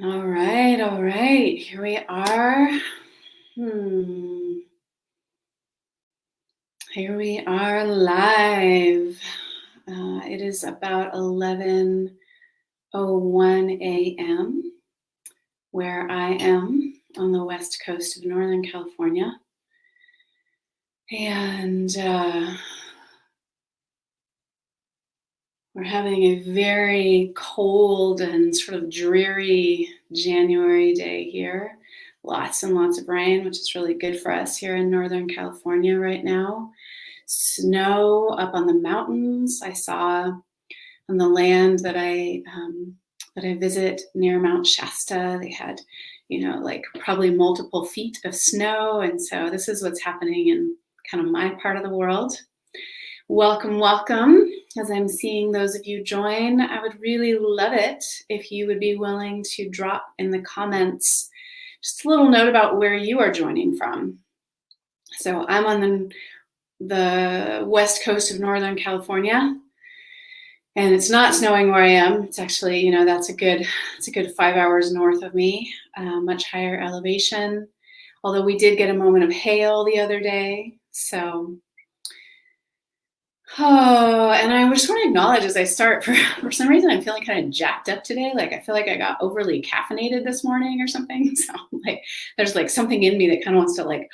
All right, all right. Here we are. Here we are live. It is about 11:01 a.m. where I am on the west coast of Northern California. And we're having a very cold and sort of dreary January day here. Lots and lots of rain, which is really good for us here in Northern California right now. Snow up on the mountains. I saw on the land that I visit near Mount Shasta. They had, like probably multiple feet of snow, and so this is what's happening in kind of my part of the world. Welcome, welcome. As I'm seeing those of you join, I would really love it if you would be willing to drop in the comments just a little note about where you are joining from. So I'm on the west coast of Northern California, and it's not snowing where I am. It's actually, it's a good 5 hours north of me, much higher elevation. Although we did get a moment of hail the other day, so. Oh, and I just want to acknowledge as I start, for some reason, I'm feeling kind of jacked up today. Like I feel like I got overly caffeinated this morning or something. So like, there's like something in me that kind of wants to like,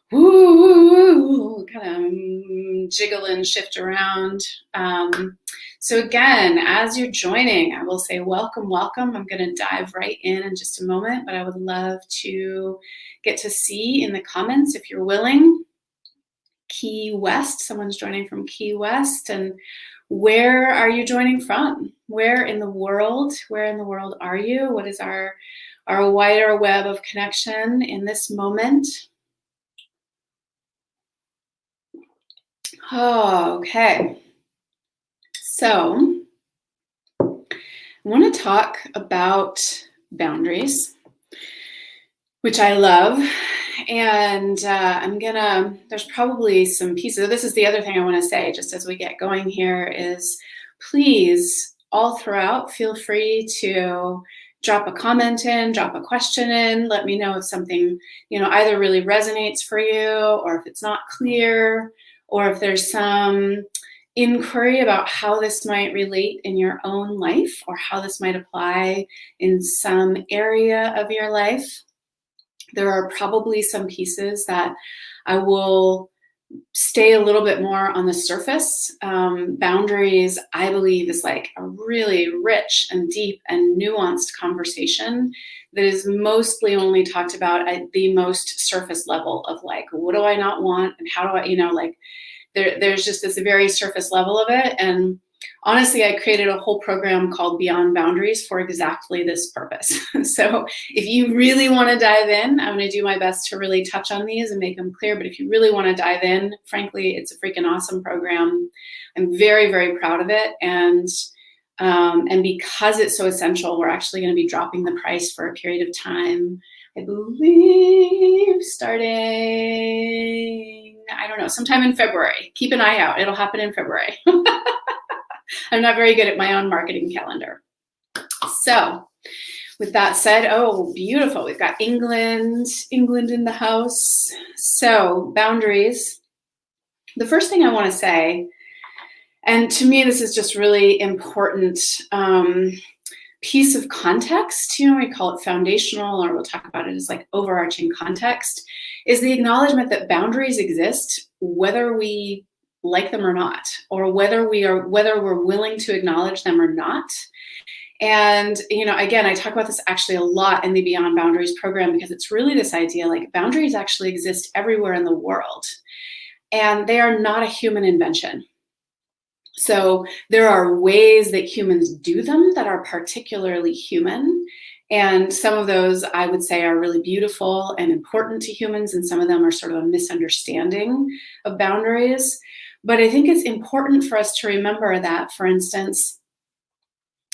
woo, kind of jiggle and shift around. So again, as you're joining, I will say welcome, welcome. I'm going to dive right in just a moment, but I would love to get to see in the comments if you're willing. Key West, someone's joining from Key West, and where are you joining from? Where in the world are you? What is our wider web of connection in this moment? Oh, okay. So I want to talk about boundaries, which I love. And there's probably some pieces. This is the other thing I want to say just as we get going here is please, all throughout, feel free to drop a comment in, drop a question in, let me know if something, either really resonates for you or if it's not clear or if there's some inquiry about how this might relate in your own life or how this might apply in some area of your life. There are probably some pieces that I will stay a little bit more on the surface. Boundaries, I believe, is like a really rich and deep and nuanced conversation that is mostly only talked about at the most surface level of like, what do I not want? And how do I, there's just this very surface level of it. And honestly, I created a whole program called Beyond Boundaries for exactly this purpose. So if you really want to dive in, I'm going to do my best to really touch on these and make them clear. But if you really want to dive in, frankly, it's a freaking awesome program. I'm very, very proud of it. And because it's so essential, we're actually going to be dropping the price for a period of time. I believe starting, I don't know, sometime in February. Keep an eye out. It'll happen in February. I'm not very good at my own marketing calendar. So with that said, oh, beautiful. We've got England in the house. So boundaries. The first thing I want to say, and to me, this is just really important piece of context, we call it foundational, or we'll talk about it as like overarching context, is the acknowledgement that boundaries exist whether we like them or not, or whether we're willing to acknowledge them or not. And, again, I talk about this actually a lot in the Beyond Boundaries program because it's really this idea like boundaries actually exist everywhere in the world, and they are not a human invention. So there are ways that humans do them that are particularly human. And some of those I would say are really beautiful and important to humans. And some of them are sort of a misunderstanding of boundaries. But I think it's important for us to remember that, for instance,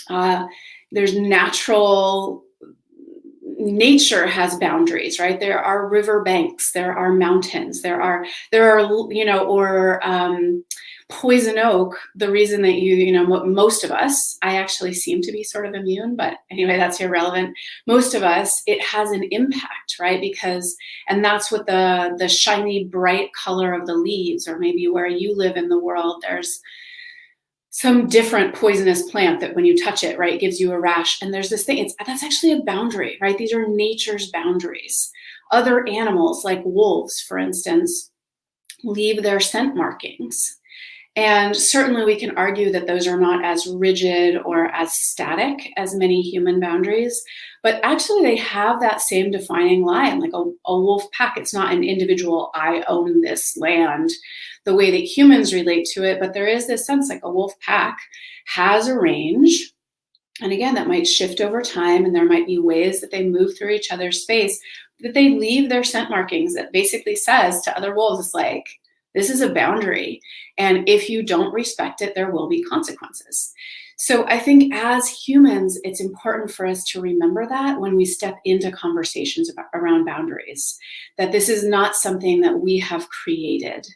there's nature has boundaries, right? There are river banks, there are mountains, there are, poison oak, the reason that most of us, I actually seem to be sort of immune, but anyway, that's irrelevant. Most of us, it has an impact, right? And that's what the shiny, bright color of the leaves, or maybe where you live in the world, there's some different poisonous plant that when you touch it, right, gives you a rash. And there's this thing, that's actually a boundary, right? These are nature's boundaries. Other animals, like wolves, for instance, leave their scent markings. And certainly we can argue that those are not as rigid or as static as many human boundaries, but actually they have that same defining line, like a wolf pack. It's not an individual, I own this land, the way that humans relate to it, but there is this sense like a wolf pack has a range. And again, that might shift over time, and there might be ways that they move through each other's space, that they leave their scent markings that basically says to other wolves, it's like, this is a boundary. And if you don't respect it, there will be consequences. So I think as humans, it's important for us to remember that when we step into conversations around boundaries, that this is not something that we have created.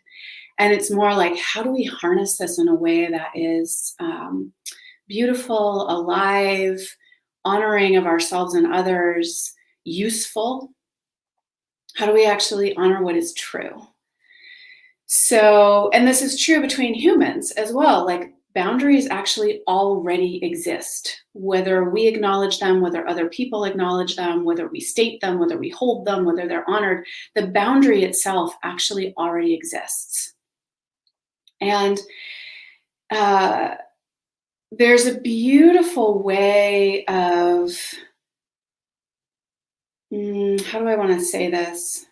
And it's more like, how do we harness this in a way that is beautiful, alive, honoring of ourselves and others, useful? How do we actually honor what is true? So, and this is true between humans as well, like boundaries actually already exist, whether we acknowledge them, whether other people acknowledge them, whether we state them, whether we hold them, whether they're honored, the boundary itself actually already exists. And there's a beautiful way of, how do I want to say this?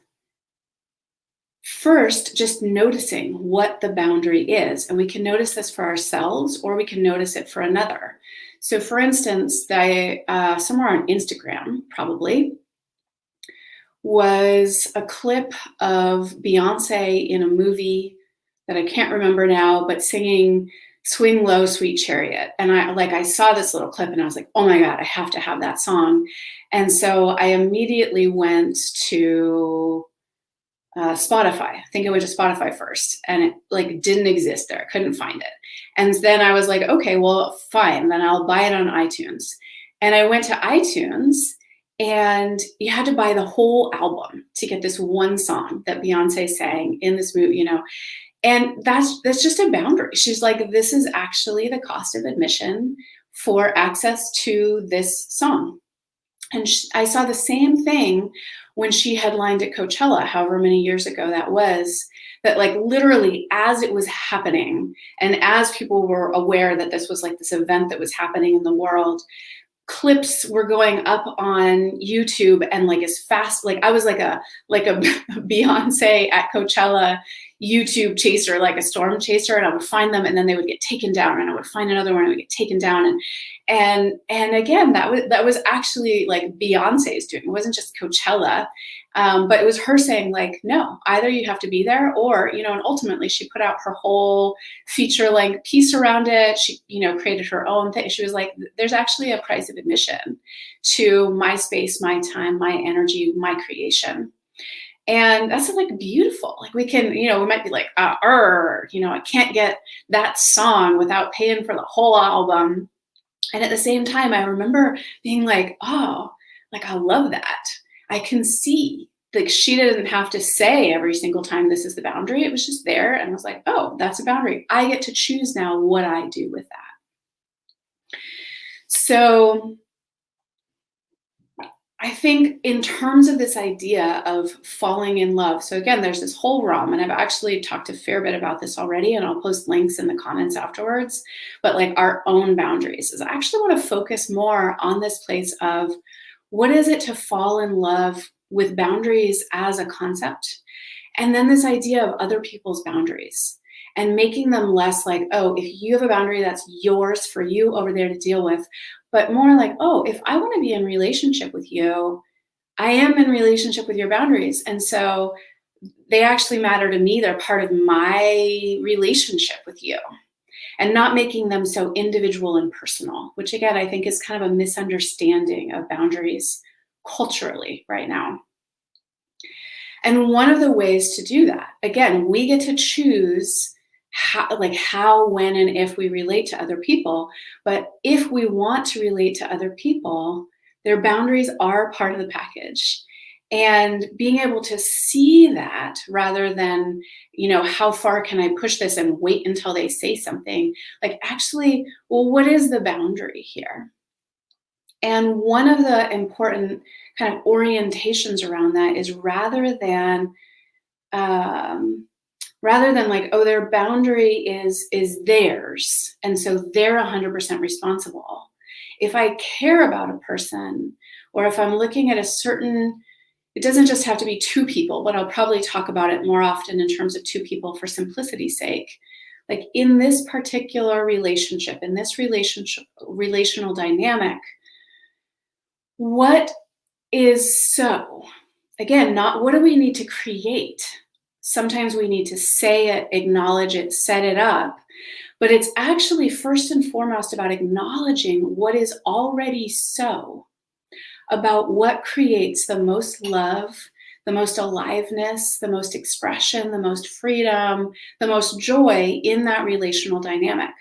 First, just noticing what the boundary is. And we can notice this for ourselves, or we can notice it for another. So for instance, somewhere on Instagram, probably, was a clip of Beyonce in a movie that I can't remember now, but singing Swing Low, Sweet Chariot. And I saw this little clip and I was like, oh my God, I have to have that song. And so I immediately went to Spotify. I think I went to Spotify first, and it didn't exist there. I couldn't find it. And then I was like, okay, well, fine. Then I'll buy it on iTunes. And I went to iTunes, and you had to buy the whole album to get this one song that Beyonce sang in this movie, And that's just a boundary. She's like, this is actually the cost of admission for access to this song. And I saw the same thing when she headlined at Coachella, however many years ago that was, that literally as it was happening and as people were aware that this was this event that was happening in the world, clips were going up on YouTube, and as fast, I was like a Beyonce at Coachella YouTube chaser, like a storm chaser, and I would find them and then they would get taken down, and I would find another one and it would get taken down. And again, that was actually Beyonce's doing. It wasn't just Coachella, but it was her saying no, either you have to be there or, and ultimately she put out her whole feature-length piece around it. She, created her own thing. She was like, there's actually a price of admission to my space, my time, my energy, my creation. And that's beautiful. We can, we might be I can't get that song without paying for the whole album. And at the same time, I remember being oh, I love that. I can see, she didn't have to say every single time this is the boundary. It was just there. And I was like, oh, that's a boundary. I get to choose now what I do with that. So I think in terms of this idea of falling in love, so again, there's this whole realm, and I've actually talked a fair bit about this already, and I'll post links in the comments afterwards, but our own boundaries is I actually want to focus more on this place of what is it to fall in love with boundaries as a concept, and then this idea of other people's boundaries and making them less oh, if you have a boundary, that's yours for you over there to deal with, but more oh, if I want to be in relationship with you, I am in relationship with your boundaries. And so they actually matter to me. They're part of my relationship with you, and not making them so individual and personal, which again, I think is kind of a misunderstanding of boundaries culturally right now. And one of the ways to do that, again, we get to choose how, when, and if we relate to other people. But if we want to relate to other people, their boundaries are part of the package. And being able to see that rather than, how far can I push this and wait until they say something, like actually, well, what is the boundary here? And one of the important kind of orientations around that is um, rather than like, oh, their boundary is theirs, and so they're 100% responsible. If I care about a person, or if I'm looking at a certain, it doesn't just have to be two people, but I'll probably talk about it more often in terms of two people for simplicity's sake. Like in this particular relationship, in this relational dynamic, what is so? Again, not what do we need to create? Sometimes we need to say it, acknowledge it, set it up. But it's actually first and foremost about acknowledging what is already so, about what creates the most love, the most aliveness, the most expression, the most freedom, the most joy in that relational dynamic.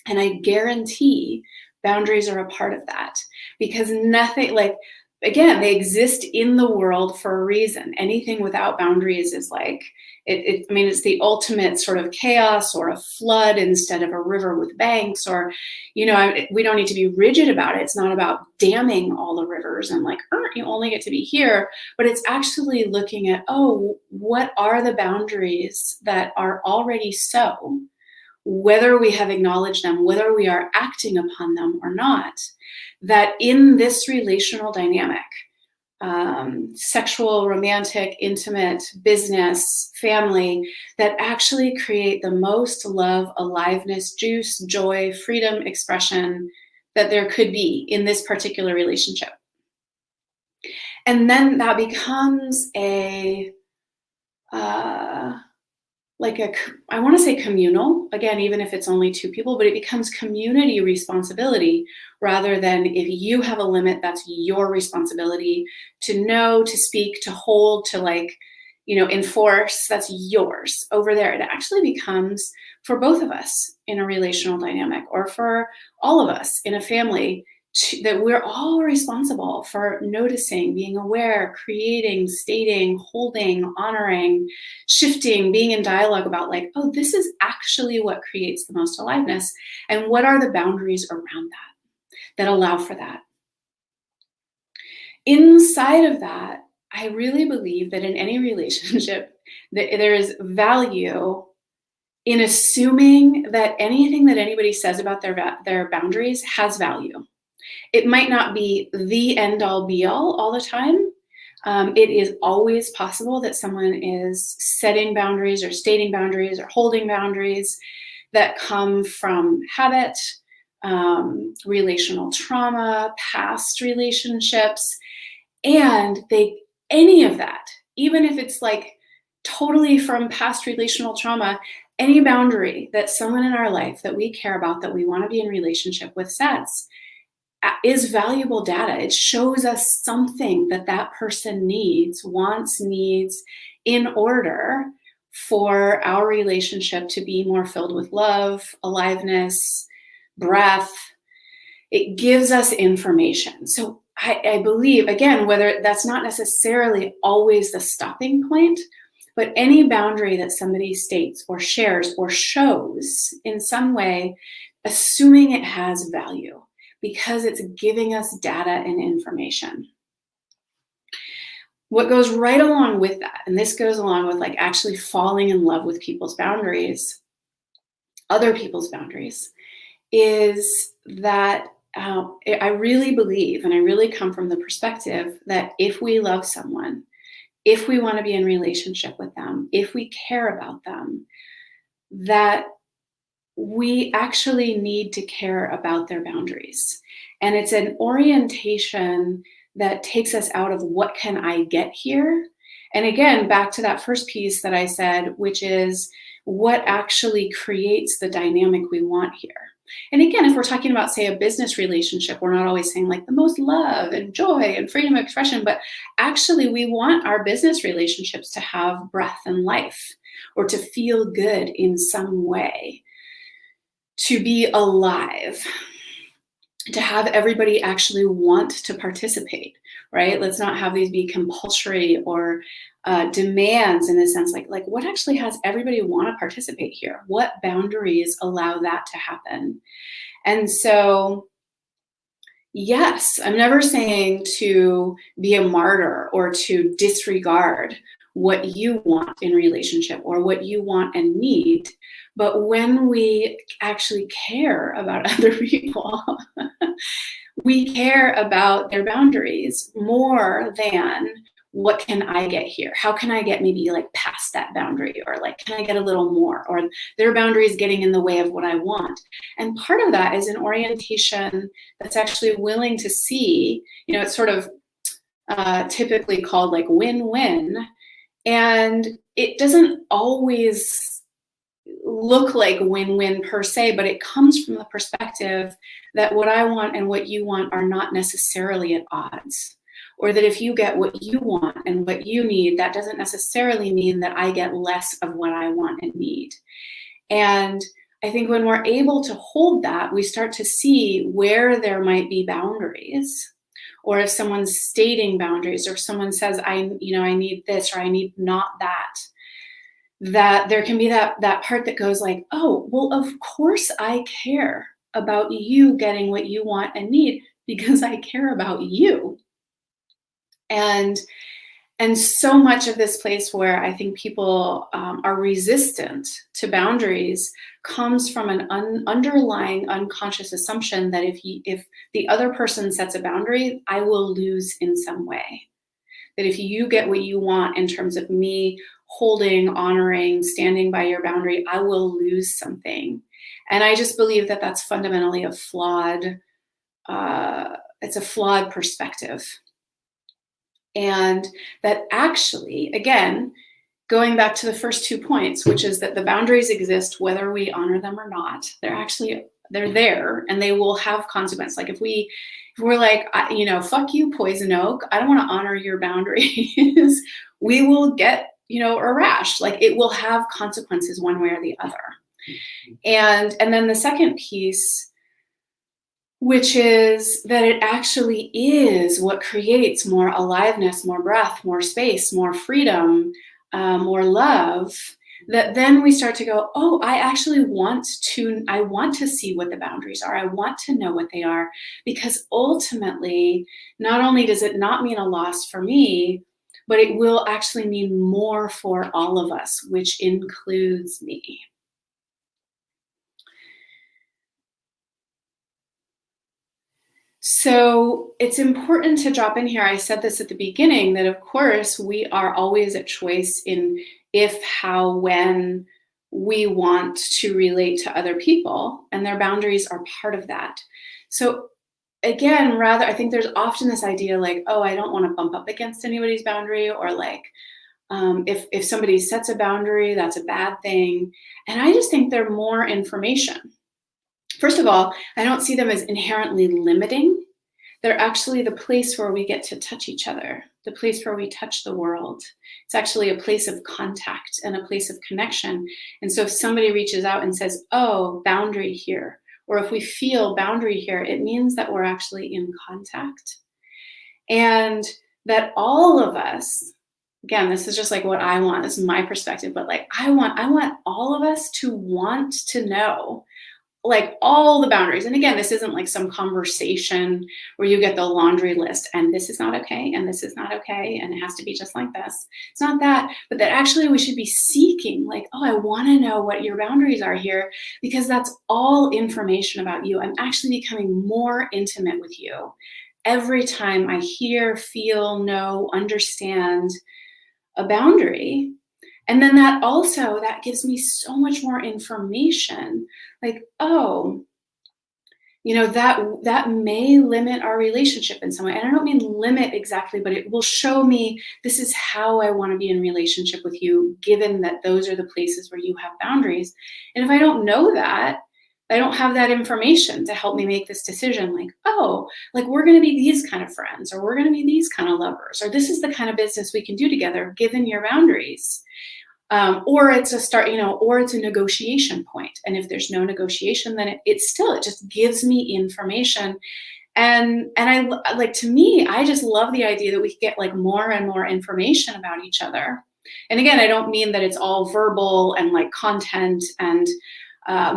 And I guarantee boundaries are a part of that, because nothing, like, again, they exist in the world for a reason. Anything without boundaries is like, it's the ultimate sort of chaos, or a flood instead of a river with banks, or, we don't need to be rigid about it. It's not about damming all the rivers and like, you only get to be here, but it's actually looking at, oh, what are the boundaries that are already so, whether we have acknowledged them, whether we are acting upon them or not, that in this relational dynamic, sexual, romantic, intimate, business, family, that actually create the most love, aliveness, juice, joy, freedom, expression that there could be in this particular relationship. And then that becomes I want to say communal, again, even if it's only two people, but it becomes community responsibility, rather than if you have a limit, that's your responsibility to know, to speak, to hold, to enforce, that's yours over there. It actually becomes for both of us in a relational dynamic, or for all of us in a family, that we're all responsible for noticing, being aware, creating, stating, holding, honoring, shifting, being in dialogue about like, oh, this is actually what creates the most aliveness, and what are the boundaries around that allow for that. Inside of that, I really believe that in any relationship, that there is value in assuming that anything that anybody says about their boundaries has value. It might not be the end-all be-all the time. It is always possible that someone is setting boundaries, or stating boundaries, or holding boundaries that come from habit, relational trauma, past relationships, and any of that, even if it's like totally from past relational trauma, any boundary that someone in our life that we care about, that we want to be in relationship with, sets, is valuable data. It shows us something that person needs, wants, needs, in order for our relationship to be more filled with love, aliveness, breath. It gives us information. So I believe, again, whether that's not necessarily always the stopping point, but any boundary that somebody states or shares or shows in some way, assuming it has value, because it's giving us data and information. What goes right along with that, and this goes along with like actually falling in love with people's boundaries, other people's boundaries, is that I really believe, and I really come from the perspective that if we love someone, if we want to be in relationship with them, if we care about them, that we actually need to care about their boundaries. And it's an orientation that takes us out of what can I get here? And again, back to that first piece that I said, which is what actually creates the dynamic we want here. And again, if we're talking about, say, a business relationship, we're not always saying like the most love and joy and freedom of expression, but actually we want our business relationships to have breath and life, or to feel good in some way, to be alive, to have everybody actually want to participate, right? Let's not have these be compulsory or demands, in a sense, like what actually has everybody want to participate here? What boundaries allow that to happen? And so, yes, I'm never saying to be a martyr or to disregard what you want in relationship or what you want and need. But when we actually care about other people, we care about their boundaries more than what can I get here? How can I get maybe like past that boundary, or like, can I get a little more, or their boundaries getting in the way of what I want? And part of that is an orientation that's actually willing to see, it's sort of typically called like win-win. And it doesn't always look like win-win per se, but it comes from the perspective that what I want and what you want are not necessarily at odds. Or that if you get what you want and what you need, that doesn't necessarily mean that I get less of what I want and need. And I think when we're able to hold that, we start to see where there might be boundaries, or if someone's stating boundaries, or if someone says, I need this, or I need not that, that there can be that part that goes like, oh, well, of course I care about you getting what you want and need, because I care about you. And so much of this place where I think people are resistant to boundaries comes from an underlying unconscious assumption that if the other person sets a boundary, I will lose in some way. That if you get what you want in terms of me holding, honoring, standing by your boundary, I will lose something. And I just believe that that's fundamentally it's a flawed perspective. And that actually, again, going back to the first 2 points, which is that the boundaries exist whether we honor them or not. They're there, and they will have consequence. Like if we're like, fuck you, poison oak, I don't want to honor your boundaries, we will get, a rash. Like it will have consequences one way or the other. And then the second piece, which is that it actually is what creates more aliveness, more breath, more space, more freedom, more love, that then we start to go, oh, I want to see what the boundaries are. I want to know what they are, because ultimately, not only does it not mean a loss for me, but it will actually mean more for all of us, which includes me. So it's important to drop in here. I said this at the beginning, that of course we are always at choice in if, how, when we want to relate to other people, and their boundaries are part of that. So again, I think there's often this idea like, oh, I don't want to bump up against anybody's boundary, or like, if somebody sets a boundary, that's a bad thing. And I just think they're more information. First of all, I don't see them as inherently limiting. They're actually the place where we get to touch each other, the place where we touch the world. It's actually a place of contact and a place of connection. And so if somebody reaches out and says, oh, boundary here, or if we feel boundary here, it means that we're actually in contact. And that all of us, again, this is just like what I want, this is my perspective, but like I want all of us to want to know like all the boundaries. And again, this isn't like some conversation where you get the laundry list and this is not okay and this is not okay and it has to be just like this. It's not that, but that actually we should be seeking like, oh, I want to know what your boundaries are here, because that's all information about you. I'm actually becoming more intimate with you every time I hear, feel, know, understand a boundary. And then that gives me so much more information. Like, oh, that may limit our relationship in some way. And I don't mean limit exactly, but it will show me this is how I want to be in relationship with you, given that those are the places where you have boundaries. And if I don't know that I don't have that information to help me make this decision. Like, oh, like we're going to be these kind of friends, or we're going to be these kind of lovers, or this is the kind of business we can do together given your boundaries. Or it's a start, or it's a negotiation point. And if there's no negotiation, then it just gives me information. And I like, to me, I just love the idea that we can get like more and more information about each other. And again, I don't mean that it's all verbal and like content and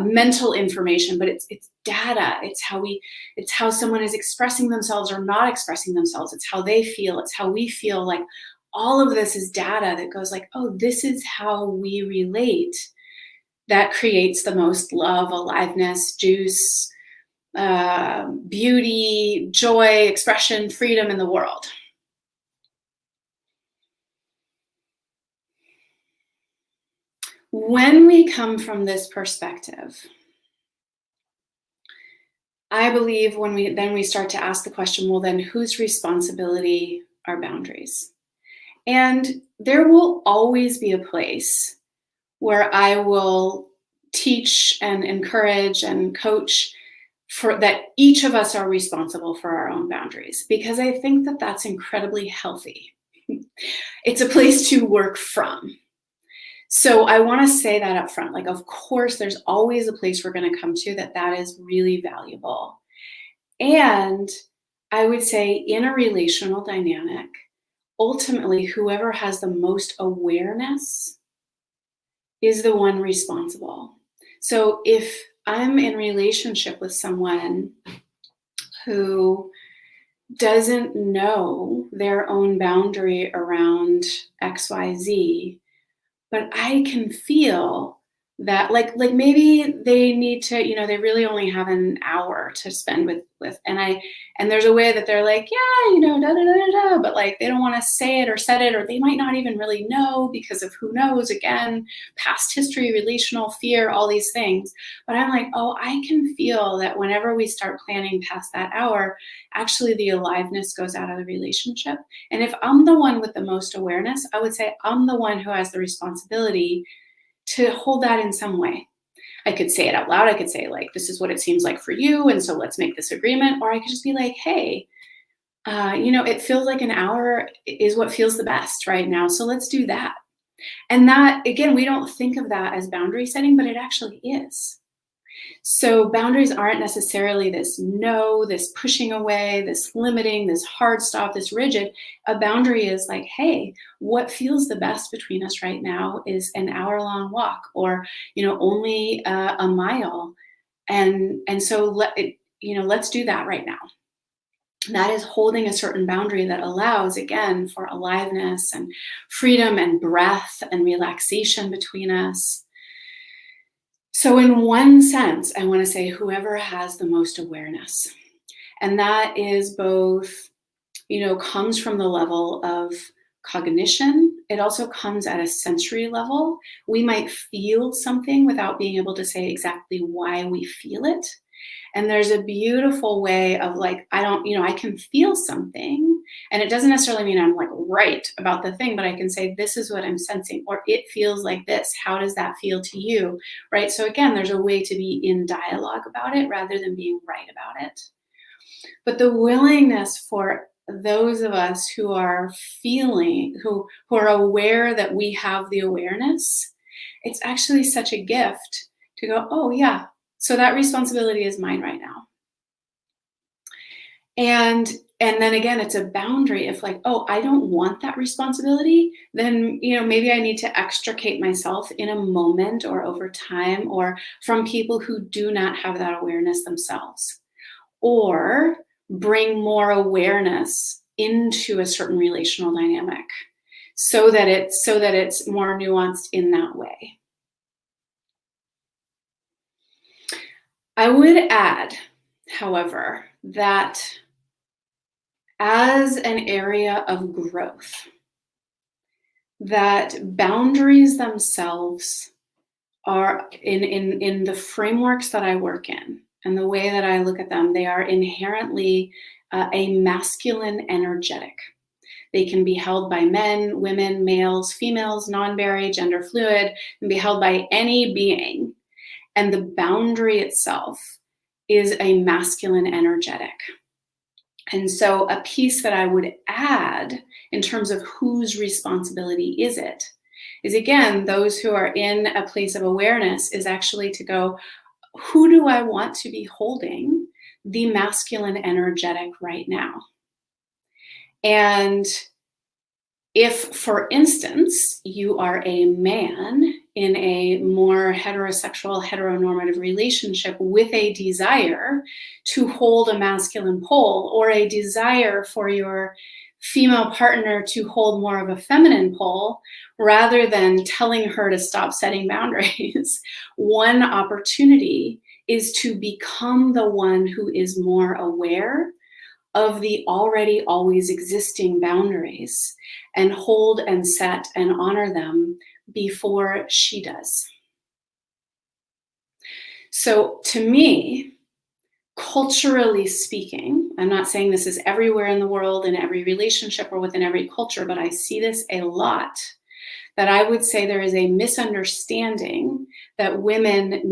mental information, but it's data. It's how someone is expressing themselves or not expressing themselves. It's how they feel. It's how we feel. Like all of this is data that goes like, oh, this is how we relate. That creates the most love, aliveness, juice, beauty, joy, expression, freedom in the world. When we come from this perspective, I believe when we start to ask the question, well, then whose responsibility are boundaries? And there will always be a place where I will teach and encourage and coach for that each of us are responsible for our own boundaries, because I think that that's incredibly healthy. It's a place to work from. So I want to say that up front. Like, of course, there's always a place we're going to come to that is really valuable. And I would say in a relational dynamic, ultimately, whoever has the most awareness is the one responsible. So if I'm in relationship with someone who doesn't know their own boundary around XYZ, but I can feel that like maybe they need to, they really only have an hour to spend with, and there's a way that they're like, yeah, da, da, da, da, but like, they don't want to say it or set it, or they might not even really know because of who knows, again, past history, relational fear, all these things. But I'm like, oh, I can feel that whenever we start planning past that hour, actually the aliveness goes out of the relationship. And if I'm the one with the most awareness, I would say I'm the one who has the responsibility to hold that in some way. I could say it out loud. I could say like, this is what it seems like for you, and so let's make this agreement. Or I could just be like, hey, it feels like an hour is what feels the best right now, so let's do that. And that, again, we don't think of that as boundary setting, but it actually is. So boundaries aren't necessarily this no, this pushing away, this limiting, this hard stop, this rigid. A boundary is like, hey, what feels the best between us right now is an hour-long walk, or only a mile, and so let's do that right now. That is holding a certain boundary that allows, again, for aliveness and freedom and breath and relaxation between us. So in one sense, I want to say whoever has the most awareness. And that is both, comes from the level of cognition. It also comes at a sensory level. We might feel something without being able to say exactly why we feel it. And there's a beautiful way of like, I can feel something, and it doesn't necessarily mean I'm like right about the thing, but I can say, this is what I'm sensing, or it feels like this. How does that feel to you? Right? So again, there's a way to be in dialogue about it rather than being right about it. But the willingness for those of us who are feeling, who are aware that we have the awareness, it's actually such a gift to go, oh yeah, so that responsibility is mine right now. And then again, it's a boundary. If like, oh, I don't want that responsibility, then, maybe I need to extricate myself in a moment or over time, or from people who do not have that awareness themselves, or bring more awareness into a certain relational dynamic so that it's more nuanced in that way. I would add, however, that as an area of growth, that boundaries themselves are in the frameworks that I work in and the way that I look at them, they are inherently a masculine energetic. They can be held by men, women, males, females, non-binary, gender fluid, and be held by any being. And the boundary itself is a masculine energetic. And so a piece that I would add in terms of whose responsibility is it is, again, those who are in a place of awareness is actually to go, who do I want to be holding the masculine energetic right now? And if, for instance, you are a man in a more heterosexual, heteronormative relationship with a desire to hold a masculine pole, or a desire for your female partner to hold more of a feminine pole, rather than telling her to stop setting boundaries, one opportunity is to become the one who is more aware of the already always existing boundaries and hold and set and honor them before she does. So to me, culturally speaking, I'm not saying this is everywhere in the world, in every relationship or within every culture, but I see this a lot, that I would say there is a misunderstanding that women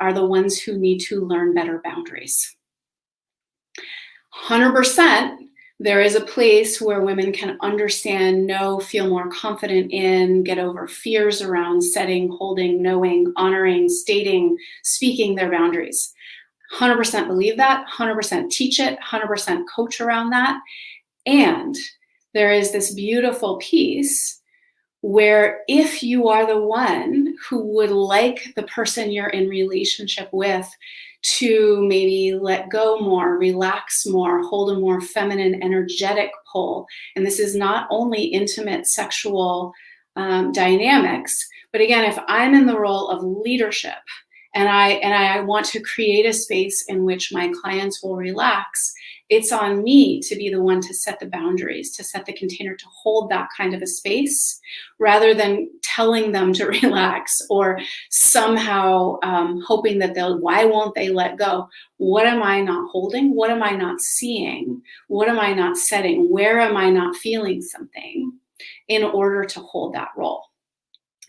are the ones who need to learn better boundaries. 100%, there is a place where women can understand, know, feel more confident in, get over fears around setting, holding, knowing, honoring, stating, speaking their boundaries. 100% believe that, 100% teach it, 100% coach around that. And there is this beautiful piece where if you are the one who would like the person you're in relationship with to maybe let go more, relax more, hold a more feminine, energetic pull. And this is not only intimate sexual dynamics, but again, if I'm in the role of leadership and I want to create a space in which my clients will relax, it's on me to be the one to set the boundaries, to set the container, to hold that kind of a space, rather than telling them to relax or somehow hoping that why won't they let go? What am I not holding? What am I not seeing? What am I not setting? Where am I not feeling something in order to hold that role?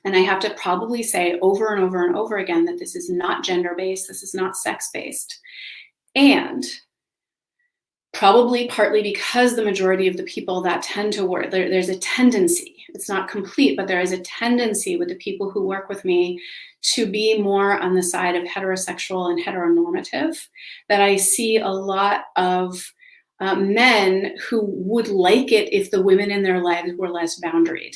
And I have to probably say over and over and over again that this is not gender-based, this is not sex-based. And probably partly because the majority of the people that tend to work, there's a tendency, it's not complete, but there is a tendency with the people who work with me to be more on the side of heterosexual and heteronormative, that I see a lot of men who would like it if the women in their lives were less boundaried.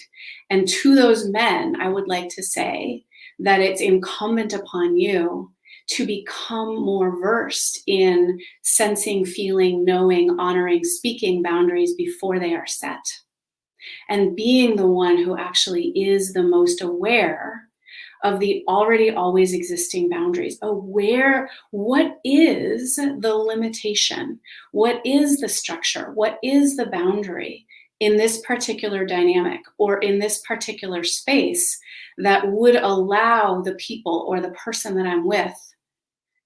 And to those men, I would like to say that it's incumbent upon you to become more versed in sensing, feeling, knowing, honoring, speaking boundaries before they are set. And being the one who actually is the most aware of the already always existing boundaries. Aware, what is the limitation? What is the structure? What is the boundary in this particular dynamic or in this particular space that would allow the people or the person that I'm with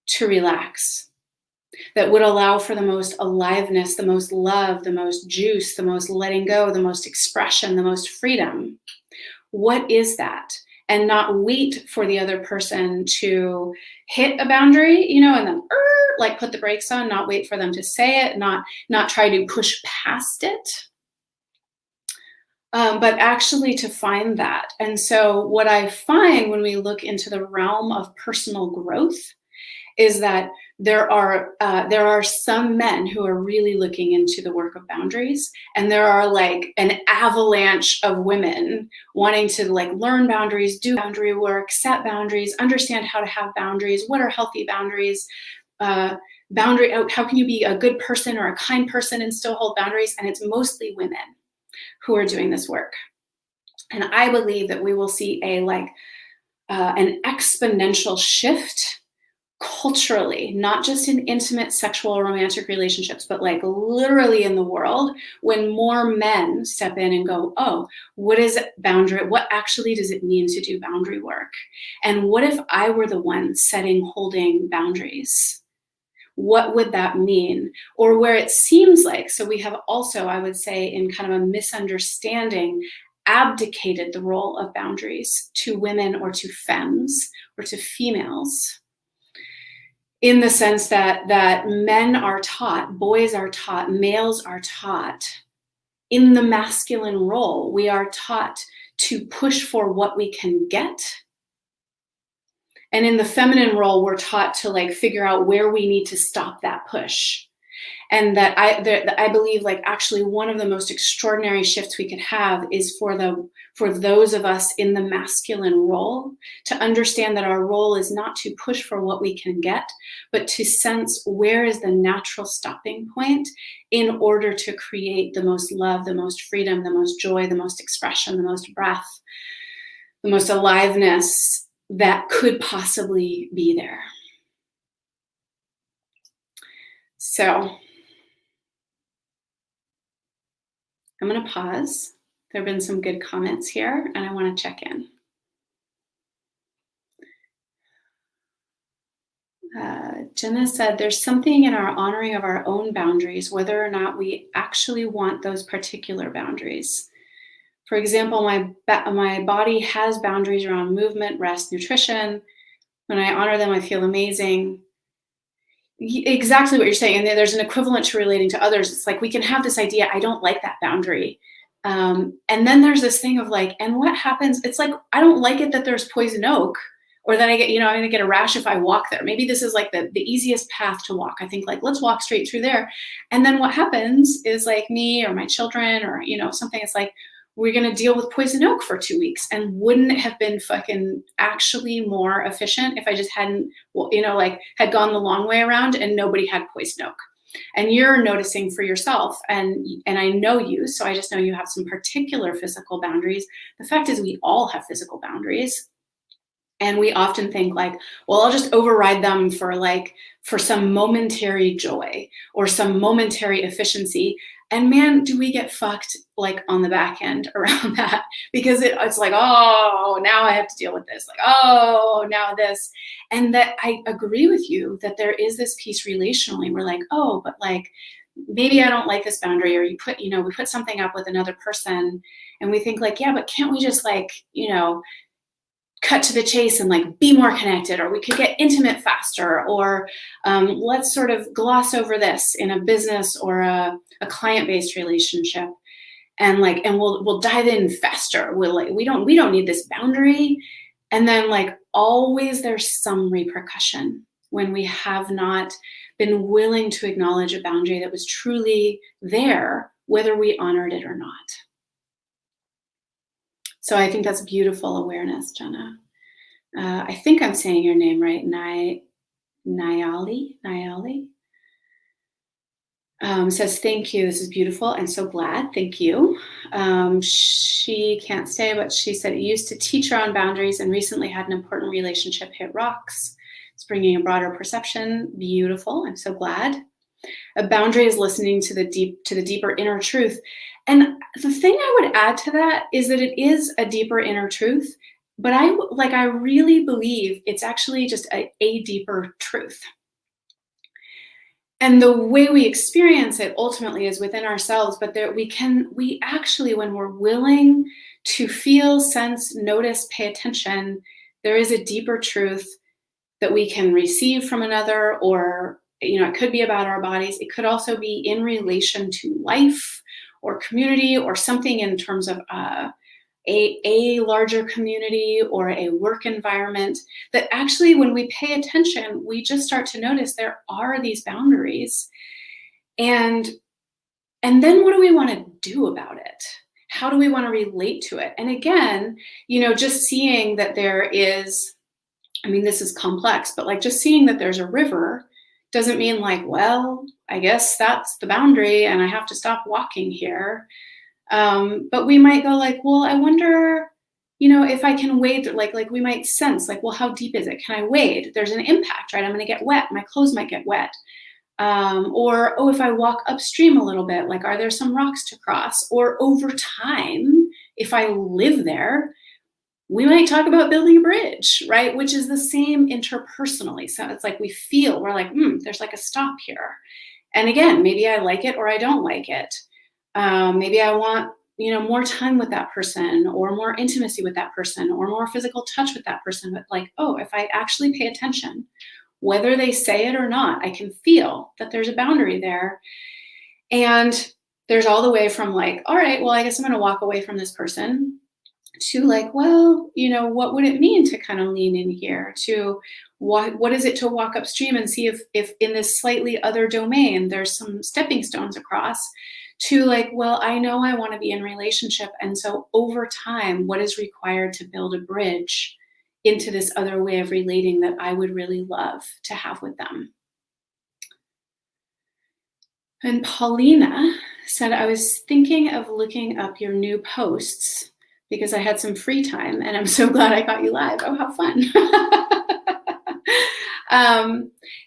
to relax, that would allow for the most aliveness, the most love, the most juice, the most letting go, the most expression, the most freedom? What is that? And not wait for the other person to hit a boundary, and then like put the brakes on, not wait for them to say it, not try to push past it, but actually to find that. And so what I find when we look into the realm of personal growth is that there are some men who are really looking into the work of boundaries, and there are like an avalanche of women wanting to like learn boundaries, do boundary work, set boundaries, understand how to have boundaries, what are healthy boundaries, how can you be a good person or a kind person and still hold boundaries? And it's mostly women who are doing this work. And I believe that we will see an exponential shift culturally, not just in intimate sexual or romantic relationships, but like literally in the world, when more men step in and go, oh, what is boundary? What actually does it mean to do boundary work? And what if I were the one setting, holding boundaries? What would that mean? Or where it seems like, so we have also, I would say, in kind of a misunderstanding, abdicated the role of boundaries to women or to femmes or to females. in the sense that men are taught, boys are taught, males are taught in the masculine role. We are taught to push for what we can get. And in the feminine role, we're taught to like figure out where we need to stop that push. And that I believe like actually one of the most extraordinary shifts we could have is for those of us in the masculine role to understand that our role is not to push for what we can get, but to sense where is the natural stopping point in order to create the most love, the most freedom, the most joy, the most expression, the most breath, the most aliveness that could possibly be there. So I'm going to pause. There have been some good comments here, and I want to check in. Jenna said, there's something in our honoring of our own boundaries, whether or not we actually want those particular boundaries. For example, my body has boundaries around movement, rest, nutrition. When I honor them, I feel amazing. Exactly what you're saying. And there's an equivalent to relating to others. It's like we can have this idea, I don't like that boundary. And then there's this thing of like, and what happens? It's like, I don't like it that there's poison oak, or that I get, I'm going to get a rash if I walk there. Maybe this is like the easiest path to walk. I think like, let's walk straight through there. And then what happens is like me or my children or, something, it's like, we're going to deal with poison oak for 2 weeks. And wouldn't it have been fucking actually more efficient if I just hadn't, had gone the long way around and nobody had poison oak? And you're noticing for yourself, and I know you, so I just know you have some particular physical boundaries. The fact is we all have physical boundaries. And we often think like, well, I'll just override them for some momentary joy or some momentary efficiency. And man, do we get fucked like on the back end around that, because it's like, oh, now I have to deal with this. Like, oh, now this. And that I agree with you that there is this piece relationally. We're like, oh, but like, maybe I don't like this boundary, or we put something up with another person and we think like, yeah, but can't we just like, cut to the chase and like be more connected, or we could get intimate faster, or let's sort of gloss over this in a business or a client-based relationship, and we'll dive in faster. We don't need this boundary. And then like always there's some repercussion when we have not been willing to acknowledge a boundary that was truly there, whether we honored it or not. So I think that's beautiful awareness, Jenna. I think I'm saying your name right, Nayali says, thank you. This is beautiful. I'm so glad. Thank you. She can't stay, but she said it used to teach her on boundaries and recently had an important relationship hit rocks. It's bringing a broader perception. Beautiful. I'm so glad. A boundary is listening to the deeper inner truth. And the thing I would add to that is that it is a deeper inner truth, but I really believe it's actually just a deeper truth. And the way we experience it ultimately is within ourselves, but we actually, when we're willing to feel, sense, notice, pay attention, there is a deeper truth that we can receive from another, or it could be about our bodies. It could also be in relation to life or community, or something in terms of a larger community or a work environment, that actually when we pay attention, we just start to notice there are these boundaries. And then what do we want to do about it? How do we want to relate to it? And again, just seeing that there is, this is complex, but like just seeing that there's a river doesn't mean like, well, I guess that's the boundary and I have to stop walking here. But we might go like, well, I wonder, if I can wade, like we might sense like, well, how deep is it? Can I wade? There's an impact, right? I'm going to get wet. My clothes might get wet. Or, if I walk upstream a little bit, like, are there some rocks to cross? Or over time, if I live there, we might talk about building a bridge, right? Which is the same interpersonally. So it's like we're like, there's like a stop here. And again, maybe I like it or I don't like it. Maybe I want, more time with that person, or more intimacy with that person, or more physical touch with that person. But like, if I actually pay attention, whether they say it or not. I can feel that there's a boundary there. And there's all the way from like, all right, well, I guess I'm going to walk away from this person, to like, well, what would it mean to kind of lean in here, to what is it to walk upstream and see if in this slightly other domain there's some stepping stones across, to like, well, I know I want to be in relationship, and so over time, what is required to build a bridge into this other way of relating that I would really love to have with them. And Paulina said, I was thinking of looking up your new posts because I had some free time, and I'm so glad I got you live. Oh, how fun.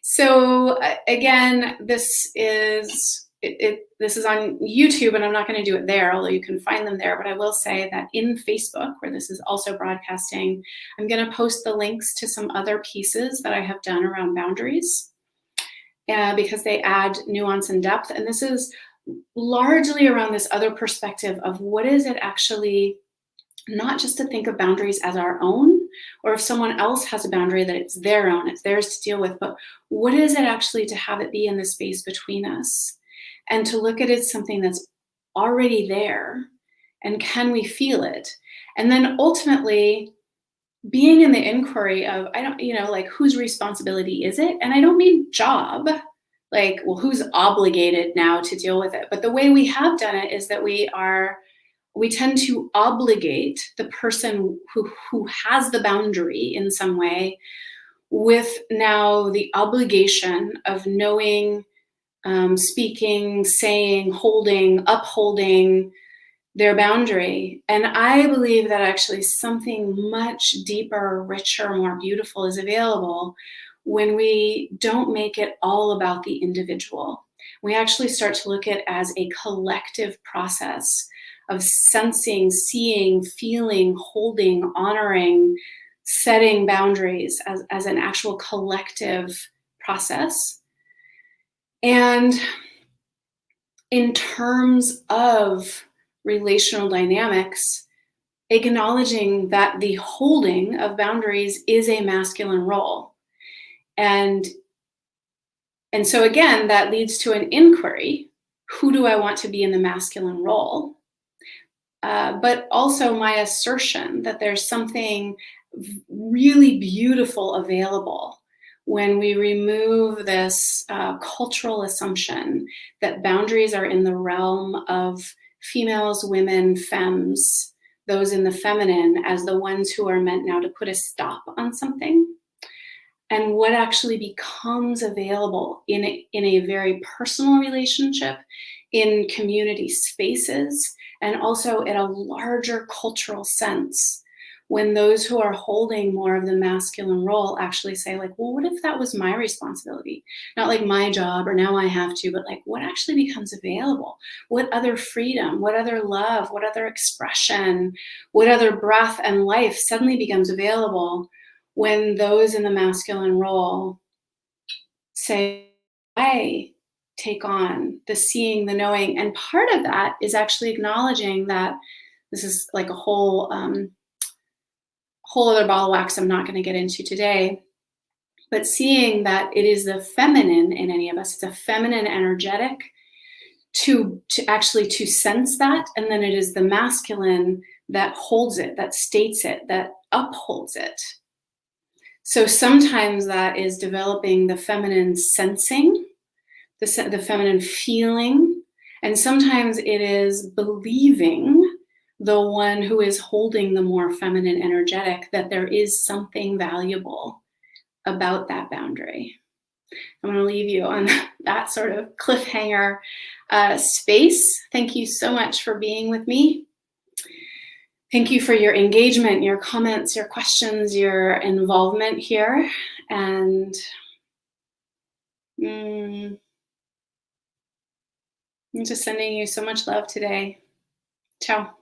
So again, this is on YouTube, and I'm not going to do it there, although you can find them there. But I will say that in Facebook, where this is also broadcasting, I'm going to post the links to some other pieces that I have done around boundaries, because they add nuance and depth. And this is largely around this other perspective of what is it actually, not just to think of boundaries as our own, or if someone else has a boundary that it's their own, it's theirs to deal with, but what is it actually to have it be in the space between us, and to look at it as something that's already there, and can we feel it? And then ultimately being in the inquiry of, I don't, like, whose responsibility is it? And I don't mean job, like, well, who's obligated now to deal with it? But the way we have done it is that we tend to obligate the person who has the boundary in some way with now the obligation of knowing, speaking, saying, holding, upholding their boundary. And I believe that actually something much deeper, richer, more beautiful is available when we don't make it all about the individual. We actually start to look at it as a collective process of sensing, seeing, feeling, holding, honoring, setting boundaries as an actual collective process. And in terms of relational dynamics, acknowledging that the holding of boundaries is a masculine role. And so again, that leads to an inquiry. Who do I want to be in the masculine role? But also my assertion that there's something really beautiful available when we remove this cultural assumption that boundaries are in the realm of females, women, femmes, those in the feminine, as the ones who are meant now to put a stop on something. And what actually becomes available in a very personal relationship, in community spaces, and also in a larger cultural sense, when those who are holding more of the masculine role actually say, like, well, what if that was my responsibility? Not like my job or now I have to, but like, what actually becomes available? What other freedom, what other love, what other expression, what other breath and life suddenly becomes available when those in the masculine role say, I take on the seeing, the knowing. And part of that is actually acknowledging that this is like a whole other ball of wax I'm not going to get into today, but seeing that it is the feminine in any of us, it's a feminine energetic to actually to sense that, and then it is the masculine that holds it, that states it, that upholds it. So sometimes that is developing the feminine sensing, the feminine feeling, and sometimes it is believing, the one who is holding the more feminine energetic, that there is something valuable about that boundary. I'm going to leave you on that sort of cliffhanger space. Thank you so much for being with me. Thank you for your engagement, your comments, your questions, your involvement here. And I'm just sending you so much love today. Ciao.